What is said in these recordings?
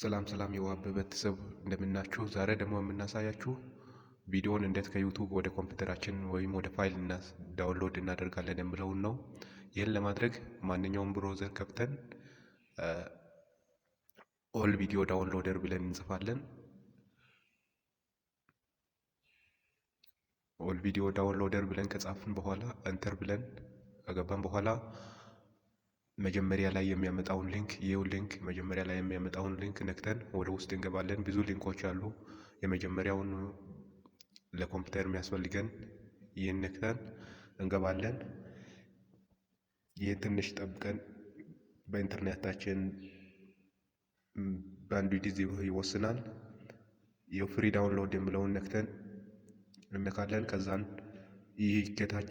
ሰላም የዋብ ቤተሰብ እንደምናችሁ። ዛሬ ደግሞ የምናሳያችሁ ቪዲዮውን እንዴት ከዩቱብ ወደ ኮምፒውተራችን ወይም ወደ ፋይል ዳውንሎድ እናደርጋለን የምለውን ነው። ይህን ለማድረግ ማንኛውም ብሮዘር ከፍተን ኦል ቪዲዮ ዳውንሎደር ብለን እንጽፋለን። ኦል ቪዲዮ ዳውንሎደር ብለን ከጻፍን በኋላ እንተር ብለን ከገባን በኋላ መጀመሪያ ላይ የሚያመጣውን ሊንክ መጀመሪያ ላይ የሚያመጣውን ሊንክ ነክተን ወደ ውስጥ እንገባለን። ብዙ ሊንኮች አሉ። የመጀመሪያውን ለኮምፒውተር የሚያስፈልገን ይህን ነክተን እንገባለን። ይህን ትንሽ ጠብቀን በኢንተርኔታችን ባንድዊድዝ ይወስናል። የፍሪ ዳውንሎድ የሚለውን ነክተን እንነካለን። ከዛን ይህ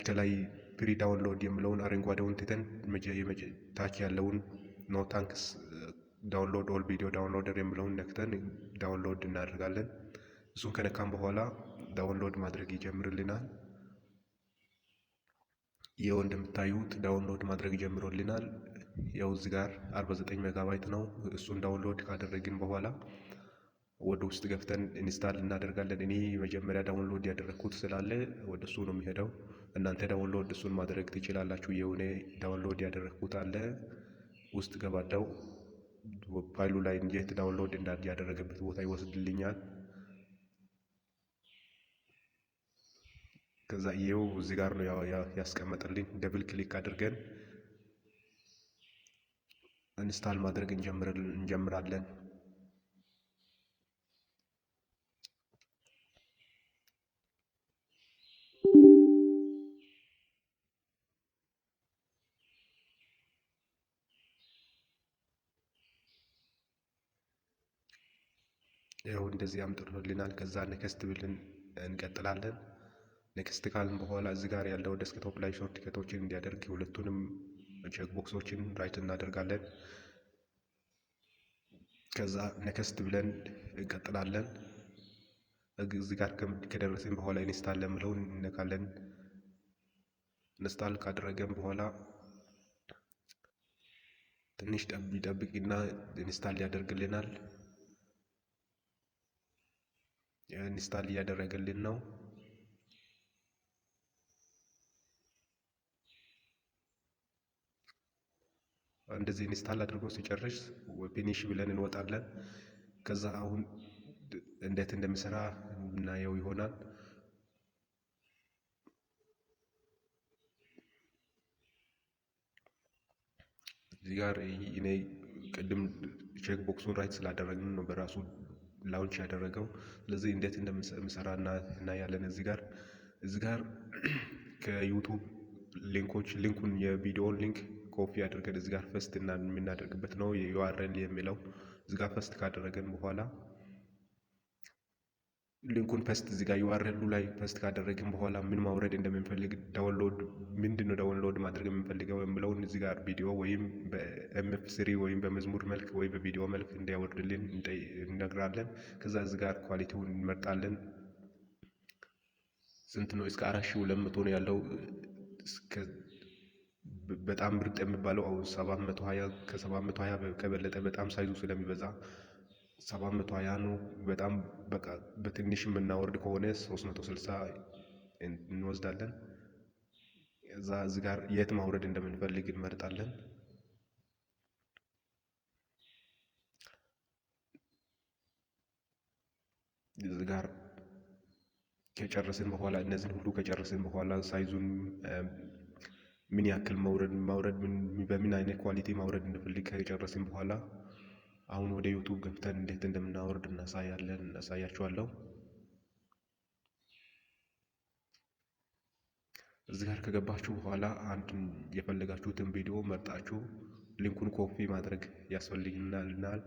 ከላይ ፍሪ ዳውንሎድ የሚለውን አረንጓዴውን ትተን ታች ያለውን ኖ ታንክስ ዳውንሎድ ኦል ቪዲዮ ዳውንሎደር የሚለውን ነክተን ዳውንሎድ እናደርጋለን። እሱን ከነካም በኋላ ዳውንሎድ ማድረግ ይጀምርልናል። ይኸው እንደምታዩት ዳውንሎድ ማድረግ ጀምሮልናል። ያው እዚህ ጋር 49 ሜጋባይት ነው። እሱን ዳውንሎድ ካደረግን በኋላ ወደ ውስጥ ገብተን ኢንስታል እናደርጋለን። እኔ መጀመሪያ ዳውንሎድ ያደረግኩት ስላለ ወደ እሱ ነው የሚሄደው። እናንተ ዳውንሎድ እሱን ማድረግ ትችላላችሁ። የሆነ ዳውንሎድ ያደረግኩት አለ ውስጥ ገባለው ፋይሉ ላይ እንዴት ዳውንሎድ ያደረገበት ቦታ ይወስድልኛል። ከዛ ይሄው እዚህ ጋር ነው ያስቀመጠልኝ። ደብል ክሊክ አድርገን ኢንስታል ማድረግ እንጀምራለን። ይኸው እንደዚህ አምጥቶልናል። ከዛ ኔክስት ብለን እንቀጥላለን። ኔክስት ካልን በኋላ እዚህ ጋር ያለው ዴስክቶፕ ላይ ሾርት ከቶችን እንዲያደርግ ሁለቱንም ቼክ ቦክሶችን ራይት እናደርጋለን። ከዛ ኔክስት ብለን እንቀጥላለን። እዚህ ጋር ከደረስን በኋላ ኢንስታል ለምለውን እንነካለን። ኢንስታል ካደረገን በኋላ ትንሽ ይጠብቅና ኢንስታል ያደርግልናል። ኢንስታል እያደረገልን ነው። እንደዚህ ኢንስታል አድርጎ ሲጨርስ ፊኒሽ ብለን እንወጣለን። ከዛ አሁን እንዴት እንደሚሰራ እናየው ይሆናል። እዚህ ጋር እኔ ቅድም ቼክ ቦክሱን ራይት ስላደረግን ነው በራሱ ላውንች ያደረገው። ስለዚህ እንዴት እንደምሰራ እናያለን። እዚህ ጋር ከዩቱብ ሊንኩን የቪዲዮውን ሊንክ ኮፒ አድርገን እዚህ ጋር ፈስት የምናደርግበት ነው የዩአርኤል የሚለው። እዚህ ጋር ፈስት ካደረገን በኋላ ሊንኩን ፐስት እዚህ ጋር ዩአርኤሉ ላይ ፐስት ካደረግን በኋላ ምን ማውረድ እንደምንፈልግ ምንድነው ዳውንሎድ ማድረግ የምንፈልገው የሚለውን እዚህ ጋር ቪዲዮ ወይም በኤምኤፍ3 ወይም በመዝሙር መልክ ወይ በቪዲዮ መልክ እንዲያወርድልን እንነግራለን። ከዛ እዚህ ጋር ኳሊቲውን እንመርጣለን። ስንት ነው? እስከ 4200 ነው ያለው። በጣም ምርጥ የሚባለው አሁን 720 ከ720 ከበለጠ በጣም ሳይዙ ስለሚበዛ 720 ነው። በጣም በቃ በትንሽ የምናወርድ ከሆነ 360 እንወስዳለን። እዚህ ጋር የት ማውረድ እንደምንፈልግ እንመርጣለን። እዚህ ጋር ከጨረስን በኋላ እነዚህን ሁሉ ከጨረስን በኋላ ሳይዙን ምን ያክል ማውረድ በምን አይነት ኳሊቲ ማውረድ እንፈልግ ከጨረስን በኋላ አሁን ወደ ዩቱብ ገብተን እንዴት እንደምናወርድ እናሳያችኋለሁ። እዚህ ጋር ከገባችሁ በኋላ አንድ የፈለጋችሁትን ቪዲዮ መርጣችሁ ሊንኩን ኮፒ ማድረግ ያስፈልግናል።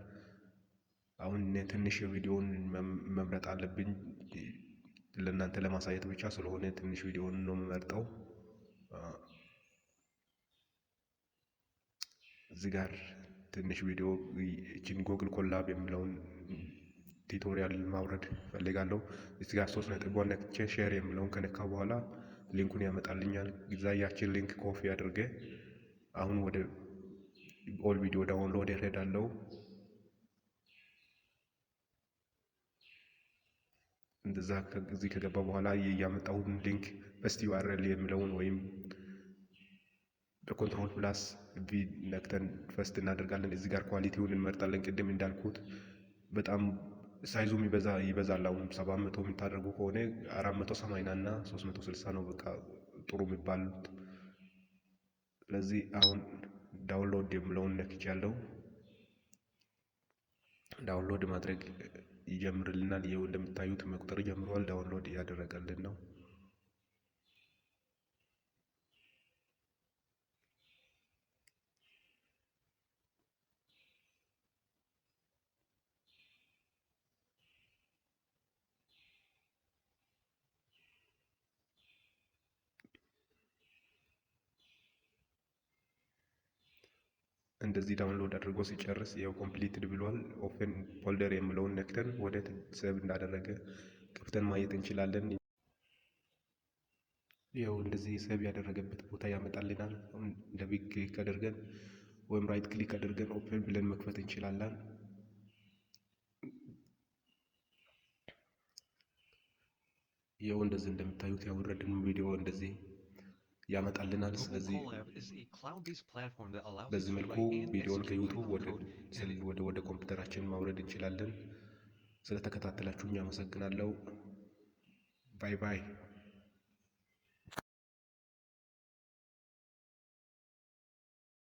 አሁን ትንሽ ቪዲዮውን መምረጥ አለብኝ ለእናንተ ለማሳየት ብቻ ስለሆነ ትንሽ ቪዲዮውን ነው የምመርጠው። እዚህ ጋር ትንሽ ቪዲዮ እቺን ጎግል ኮላብ የሚለውን ቱቶሪያል ማውረድ ፈልጋለሁ። እዚህ ጋር 3 ነጥቧን ነክቼ ሼር የሚለውን ከነካ በኋላ ሊንኩን ያመጣልኛል። ያችን ሊንክ ኮፒ አድርጌ አሁን ወደ ኦል ቪዲዮ ዳውንሎድ እሄዳለሁ። እንደዛ እዚህ ከገባ በኋላ ያመጣውን ሊንክ በስቲ ዩአርኤል የሚለውን ወይም በኮንትሮል ፕላስ ቪ ነክተን ፈስት እናደርጋለን። እዚህ ጋር ኳሊቲውን እንመርጣለን። ቅድም እንዳልኩት በጣም ሳይዙም ይበዛል። አሁን 700 የምታደርጉ ከሆነ 480 እና 360 ነው በቃ ጥሩ የሚባሉት። ስለዚህ አሁን ዳውንሎድ የምለውን ነክቻለሁ። ዳውንሎድ ማድረግ ይጀምርልናል። ይኸው እንደምታዩት መቁጠር ጀምሯል። ዳውንሎድ እያደረገልን ነው። እንደዚህ ዳውንሎድ አድርጎ ሲጨርስ ያው ኮምፕሊትድ ብሏል። ኦፕን ፎልደር የምለውን ነክተን ወደ ሰብ እንዳደረገ ከፍተን ማየት እንችላለን። ያው እንደዚህ ሰብ ያደረገበት ቦታ ያመጣልናል። እንደ ቢግ ክሊክ አድርገን ወይም ራይት ክሊክ አድርገን ኦፕን ብለን መክፈት እንችላለን። ያው እንደዚህ እንደምታዩት ያወረድን ቪዲዮ እንደዚህ ያመጣልናል። ስለዚህ በዚህ መልኩ ቪዲዮውን ከዩቱብ ወደ ኮምፒውተራችን ማውረድ እንችላለን። ስለተከታተላችሁኝ አመሰግናለሁ። ባይ ባይ።